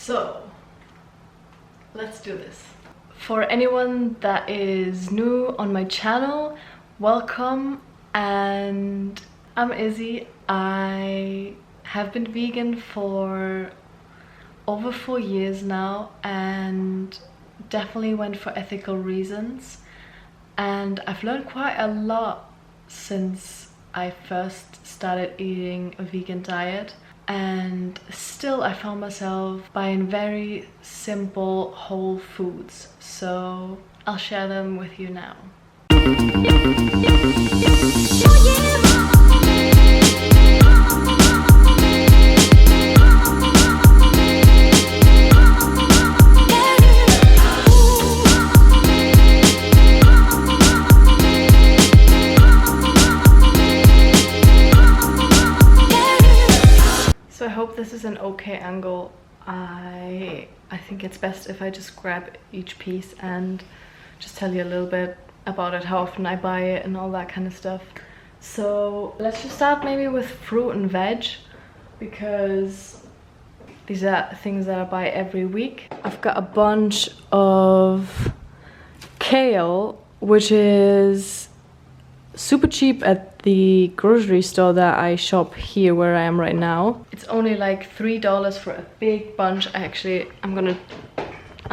So let's do this. For anyone that is new on my channel, welcome. And I'm Izzy. I have been vegan for over 4 years now and definitely went for ethical reasons. And I've learned quite a lot since I first started eating a vegan diet. And still I found myself buying very simple whole foods. So I'll share them with you now. So I hope this is an okay angle. I think it's best if I just grab each piece and just tell you a little bit about it, how often I buy it and all that kind of stuff. So let's just start maybe with fruit and veg, because these are things that I buy every week. I've got a bunch of kale, which is super cheap at the grocery store that I shop here where I am right now. It's only like $3 for a big bunch. I'm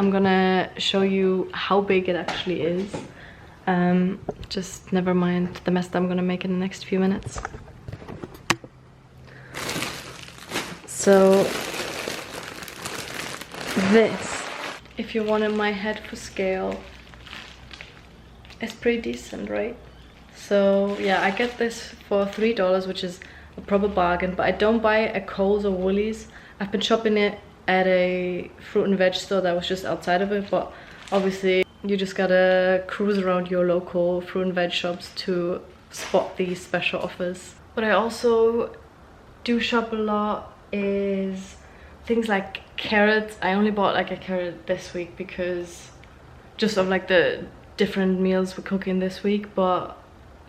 gonna show you how big it actually is. Just never mind the mess that I'm gonna make in the next few minutes. So this, if you wanted my head for scale, it's pretty decent, right? So yeah, I get this for $3, which is a proper bargain, but I don't buy it at COLES or Woolies. I've been shopping it at a fruit and veg store that was just outside of it, but obviously you just gotta cruise around your local fruit and veg shops to spot these special offers. What I also do shop a lot is things like carrots. I only bought like a carrot this week because just of like the different meals we're cooking this week, but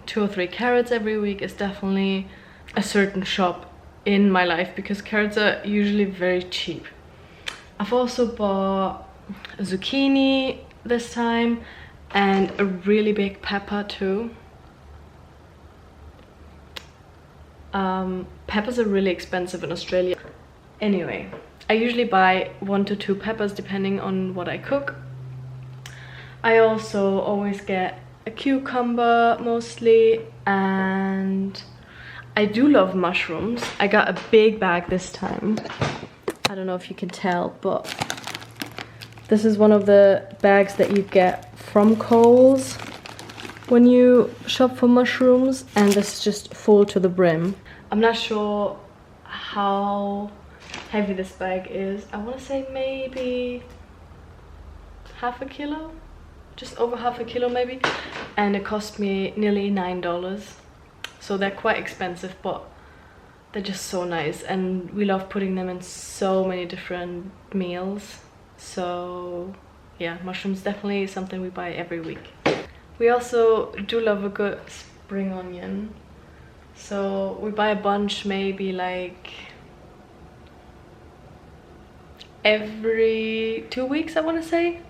2 or 3 carrots every week is definitely a certain shop in my life because carrots are usually very cheap. I've also bought a zucchini this time and a really big pepper too. Peppers are really expensive in Australia. Anyway, I usually buy 1 to 2 peppers depending on what I cook. I also always get a cucumber mostly, and I do love mushrooms. I got a big bag this time. I don't know if you can tell, but this is one of the bags that you get from COLES when you shop for mushrooms, and this is just full to the brim. I'm not sure how heavy this bag is. I want to say maybe half a kilo, just over half a kilo maybe, and it cost me nearly $9. So they're quite expensive, but they're just so nice, and we love putting them in so many different meals. So yeah, mushrooms definitely something we buy every week. We also do love a good spring onion, so we buy a bunch maybe like every 2 weeks, I want to say,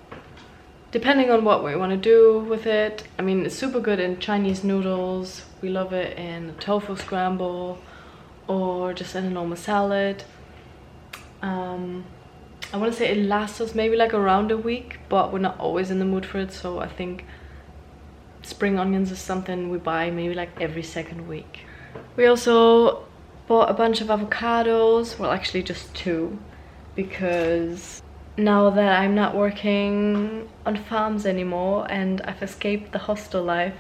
depending on what we want to do with it. I mean, it's super good in Chinese noodles. We love it in a tofu scramble or just in a normal salad. I want to say it lasts us maybe like around a week, but we're not always in the mood for it, so I think spring onions is something we buy maybe like every 2nd week. We also bought a bunch of avocados, well actually just 2, because now that I'm not working on farms anymore and I've escaped the hostel life,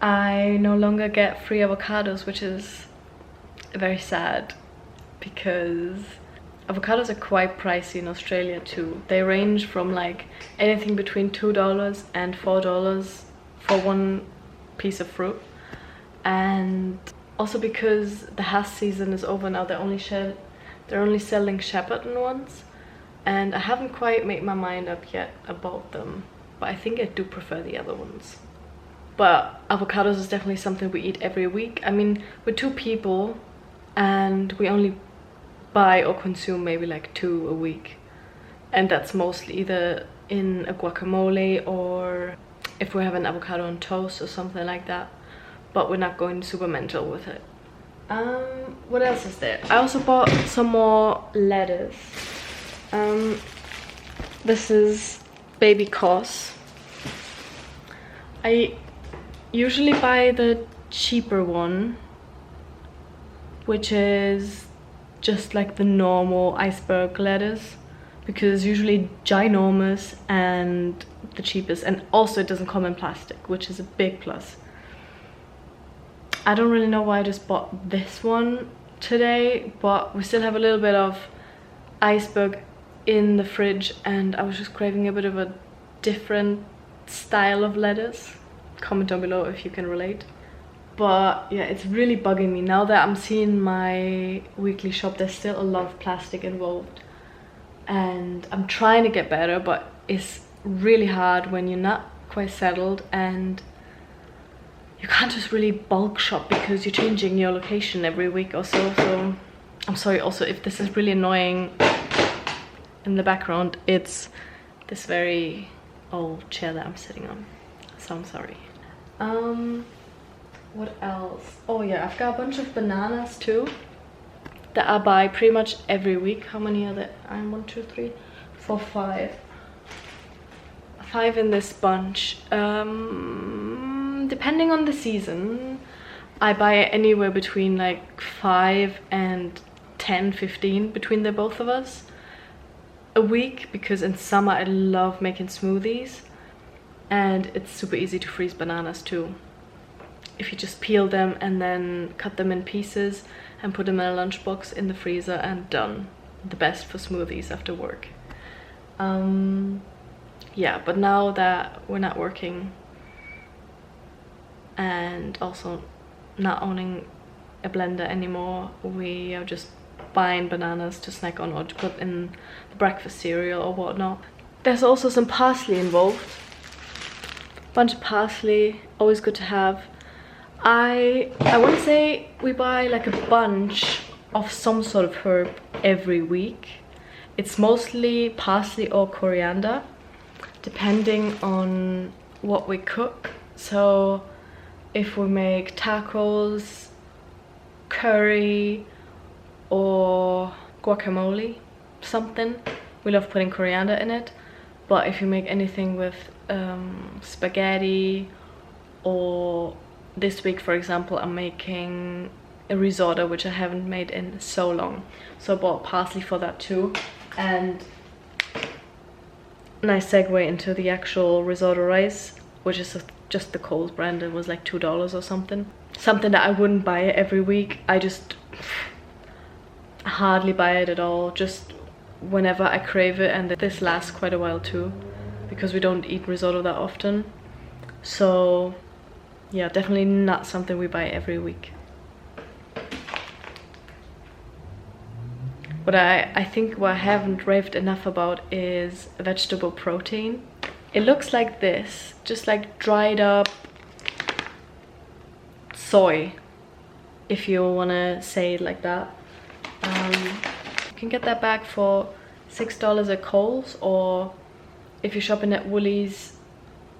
I no longer get free avocados, which is very sad because avocados are quite pricey in Australia too. They range from like anything between $2 and $4 for 1 piece of fruit. And also because the Hass season is over now, they're only selling Shepparton ones, and I haven't quite made my mind up yet about them, but I think I do prefer the other ones. But avocados is definitely something we eat every week. I mean, we're 2 people and we only buy or consume maybe like 2 a week. and that's mostly either in a guacamole or if we have an avocado on toast or something like that, but we're not going super mental with it. What else is there? I also bought some more lettuce. This is baby COLES. I usually buy the cheaper one, which is just like the normal iceberg lettuce, because it's usually ginormous and the cheapest, and also it doesn't come in plastic, which is a big plus. I don't really know why I just bought this one today, but we still have a little bit of iceberg in the fridge, and I was just craving a bit of a different style of lettuce. Comment down below if you can relate. But yeah, it's really bugging me now that I'm seeing my weekly shop. There's still a lot of plastic involved, and I'm trying to get better, but it's really hard when you're not quite settled and you can't just really bulk shop because you're changing your location every week or so. So I'm sorry also if this is really annoying in the background. It's this very old chair that I'm sitting on, so I'm sorry. What else? Oh yeah, I've got a bunch of bananas too that I buy pretty much every week. How many are there? I'm 1, 2, 3, 4, 5. 5 in this bunch. Depending on the season, I buy anywhere between like 5 and 10, 15 between the both of us a week, because in summer I love making smoothies and it's super easy to freeze bananas too. If you just peel them and then cut them in pieces and put them in a lunchbox in the freezer and done. The best for smoothies after work. Yeah, but now that we're not working and also not owning a blender anymore, we are just buying bananas to snack on or to put in the breakfast cereal or whatnot. There's also some parsley involved. Bunch of parsley, always good to have. I want to say we buy like a bunch of some sort of herb every week. It's mostly parsley or coriander, depending on what we cook. So if we make tacos, curry, or guacamole, something, we love putting coriander in it. But if you make anything with spaghetti, or this week for example I'm making a risotto, which I haven't made in so long, so I bought parsley for that too. And nice segue into the actual risotto rice, which is just the COLES brand. It was like $2 or something that I wouldn't buy every week. I just hardly buy it at all, just whenever I crave it, and this lasts quite a while too because we don't eat risotto that often. So yeah, definitely not something we buy every week. But I think what I haven't raved enough about is vegetable protein. It looks like this, just like dried up soy, if you want to say it like that. You can get that bag for $6 at COLES, or if you're shopping at Woolies,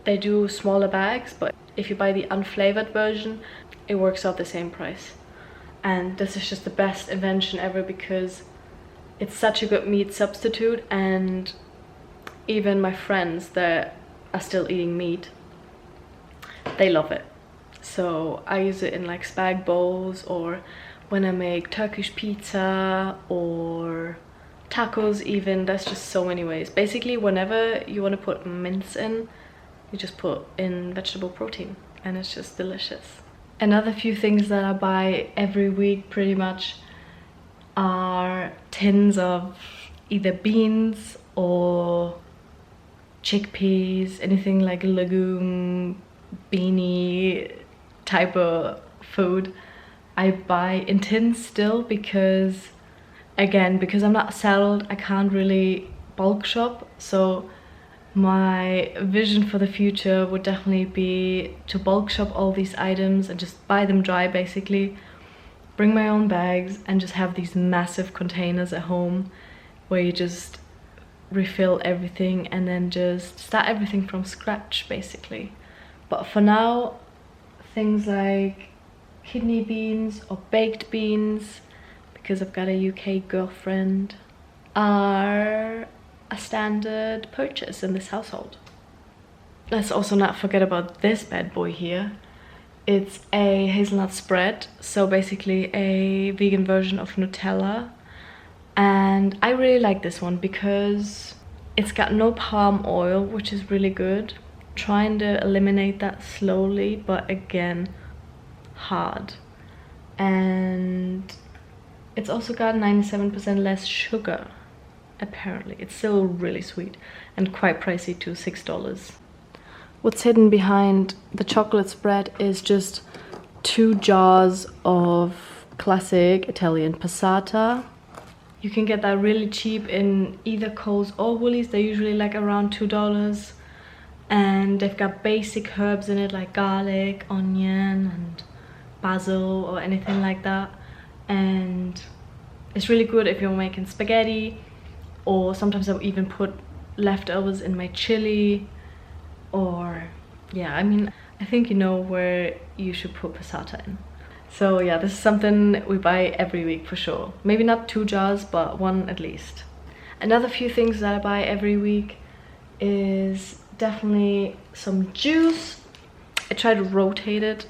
they do smaller bags, but if you buy the unflavored version, it works out the same price. And this is just the best invention ever because it's such a good meat substitute, and even my friends that are still eating meat, they love it. So I use it in like spag bowls, or when I make Turkish pizza or tacos even. There's just so many ways. Basically, whenever you want to put mince in, you just put in vegetable protein and it's just delicious. Another few things that I buy every week pretty much are tins of either beans or chickpeas, anything like legume, beanie type of food. I buy in tins still because, again, because I'm not settled, I can't really bulk shop. So my vision for the future would definitely be to bulk shop all these items and just buy them dry basically, bring my own bags and just have these massive containers at home where you just refill everything and then just start everything from scratch basically. But for now, things like kidney beans or baked beans, because I've got a UK girlfriend, are a standard purchase in this household. Let's also not forget about this bad boy here. It's a hazelnut spread, so basically a vegan version of Nutella. And I really like this one because it's got no palm oil, which is really good. Trying to eliminate that slowly, but again, hard. And it's also got 97% less sugar, apparently. It's still really sweet and quite pricey too, $6. What's hidden behind the chocolate spread is just 2 jars of classic Italian passata. You can get that really cheap in either COLES or Woolies. They're usually like around $2. And they've got basic herbs in it like garlic, onion and basil or anything like that. And it's really good if you're making spaghetti, or sometimes I'll even put leftovers in my chili. Or yeah, I mean, I think you know where you should put passata in. So yeah, this is something we buy every week for sure. Maybe not 2 jars, but 1 at least. Another few things that I buy every week is definitely some juice. I try to rotate it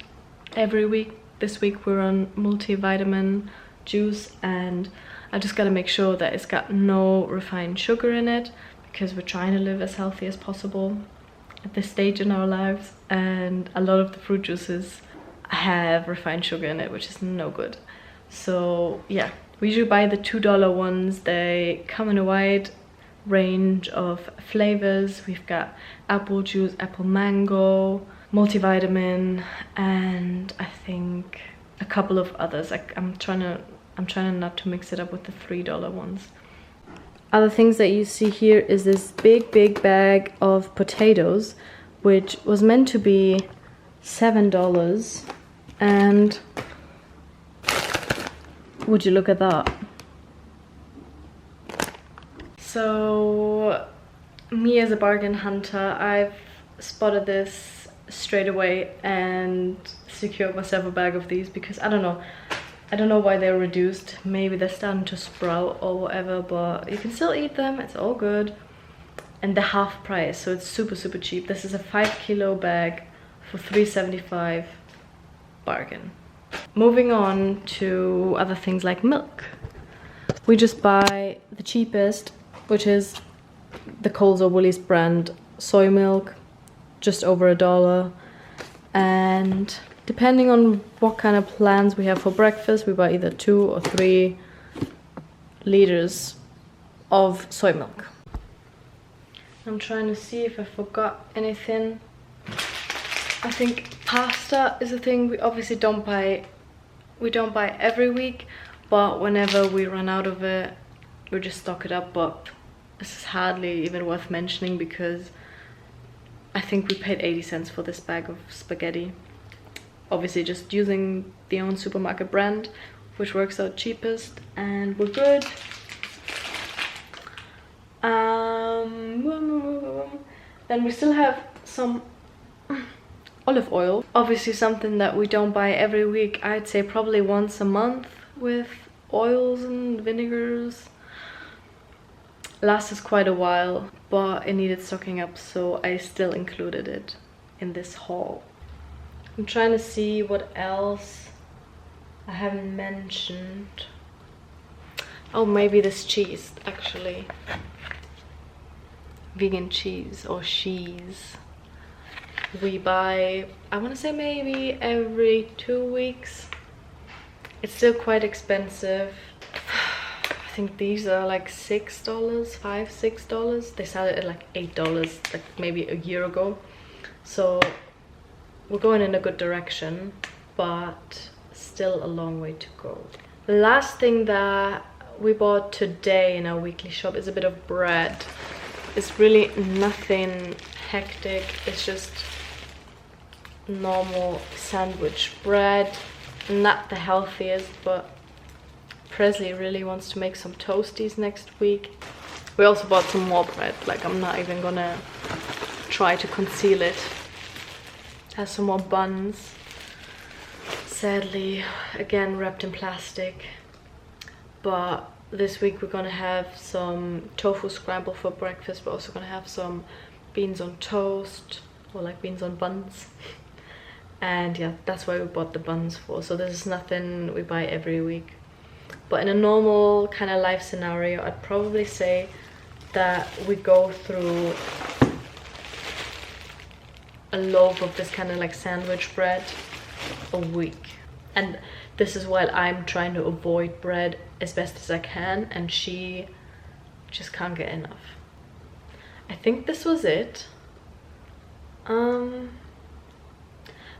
every week. This week we're on multivitamin juice, and I just gotta make sure that it's got no refined sugar in it, because we're trying to live as healthy as possible at this stage in our lives, and a lot of the fruit juices have refined sugar in it, which is no good. So yeah, we usually buy the $2 ones. They come in a wide range of flavors. We've got apple juice, apple mango, multivitamin, and I think a couple of others. I'm trying not to mix it up with the $3 ones. Other things that you see here is this big bag of potatoes, which was meant to be $7, and would you look at that. So me as a bargain hunter, I've spotted this straight away and secured myself a bag of these, because I don't know why they're reduced. Maybe they're starting to sprout or whatever, but you can still eat them, it's all good. And they're half price, so it's super cheap. This is a 5 kilo bag for $3.75, bargain. Moving on to other things like milk. We just buy the cheapest, which is the COLES or Woolies brand soy milk, just over $1. And depending on what kind of plans we have for breakfast, we buy either 2 or 3 liters of soy milk. I'm trying to see if I forgot anything. I think pasta is a thing we obviously don't buy. We don't buy every week, but whenever we run out of it, we just stock it up. But this is hardly even worth mentioning, because I think we paid 80 cents for this bag of spaghetti. Obviously just using the own supermarket brand, which works out cheapest, and we're good. Then we still have some olive oil. Obviously something that we don't buy every week. I'd say probably once a month with oils and vinegars. Lasts us quite a while, but it needed stocking up, so I still included it in this haul. I'm trying to see what else I haven't mentioned. Oh, maybe this cheese, actually. Vegan cheese or cheese. We buy, I want to say maybe every 2 weeks. It's still quite expensive. I think these are like $6, $5–6. They started at like $8 like maybe a year ago. So we're going in a good direction, but still a long way to go. The last thing that we bought today in our weekly shop is a bit of bread. It's really nothing hectic. It's just normal sandwich bread. Not the healthiest, but Presley really wants to make some toasties next week. We also bought some more bread, like I'm not even gonna try to conceal it. Has some more buns. Sadly, again wrapped in plastic. But this week we're gonna have some tofu scramble for breakfast. We're also gonna have some beans on toast, or like beans on buns. And yeah, that's why we bought the buns for. So this is nothing we buy every week. But in a normal kind of life scenario, I'd probably say that we go through a loaf of this kind of like sandwich bread a week. And this is while I'm trying to avoid bread as best as I can, and she just can't get enough. I think this was it.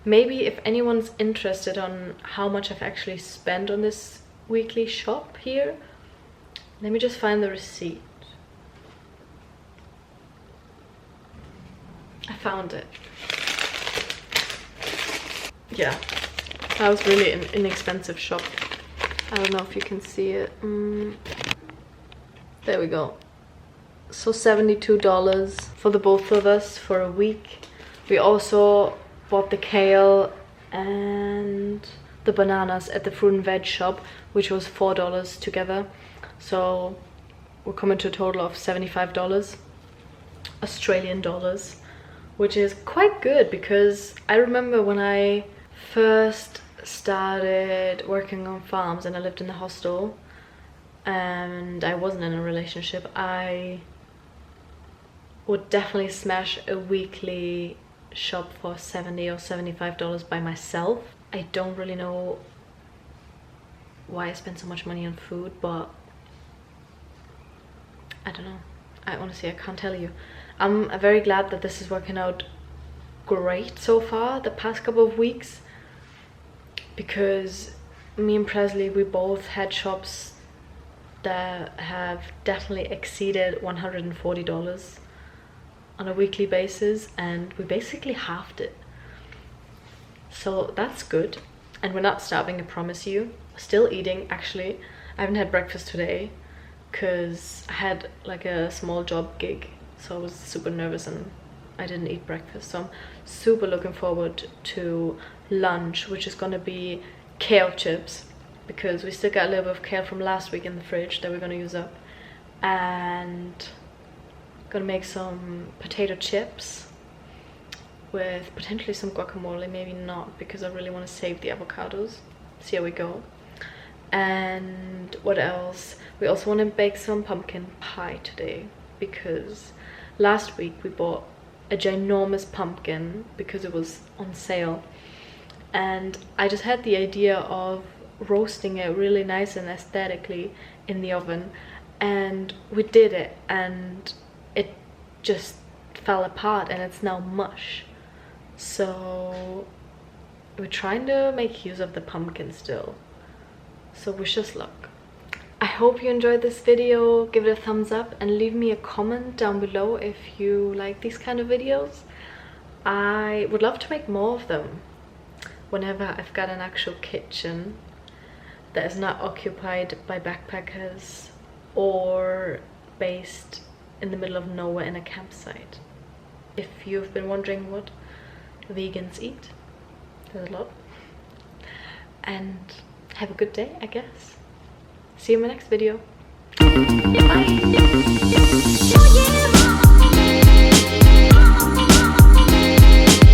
Maybe if anyone's interested on how much I've actually spent on this weekly shop here, let me just find the receipt. I found it. Yeah, that was really an inexpensive shop. I don't know if you can see it. There we go. So $72 for the both of us for a week. We also bought the kale and the bananas at the fruit and veg shop, which was $4 together. So we're coming to a total of $75 Australian dollars, which is quite good because I remember when I first started working on farms and I lived in a hostel and I wasn't in a relationship, I would definitely smash a weekly shop for $70 or $75 by myself. I don't really know why I spend so much money on food, but I don't know. I honestly, I can't tell you. I'm very glad that this is working out great so far the past couple of weeks, because me and Presley, we both had shops that have definitely exceeded $140 on a weekly basis, and we basically halved it. So that's good. And we're not starving, I promise you. Still eating, actually. I haven't had breakfast today because I had like a small job gig, so I was super nervous and I didn't eat breakfast. So I'm super looking forward to lunch, which is gonna be kale chips, because we still got a little bit of kale from last week in the fridge that we're gonna use up, and gonna make some potato chips with potentially some guacamole, maybe not, because I really want to save the avocados. See how we go. And what else? We also want to bake some pumpkin pie today, because last week we bought a ginormous pumpkin because it was on sale, and I just had the idea of roasting it really nice and aesthetically in the oven, and we did it and it just fell apart and it's now mush. So we're trying to make use of the pumpkin still, so wish us luck. I hope you enjoyed this video. Give it a thumbs up and leave me a comment down below if you like these kind of videos. I would love to make more of them whenever I've got an actual kitchen that is not occupied by backpackers or based in the middle of nowhere in a campsite. If you've been wondering what vegans eat, there's a lot. And have a good day, I guess. See you in my next video.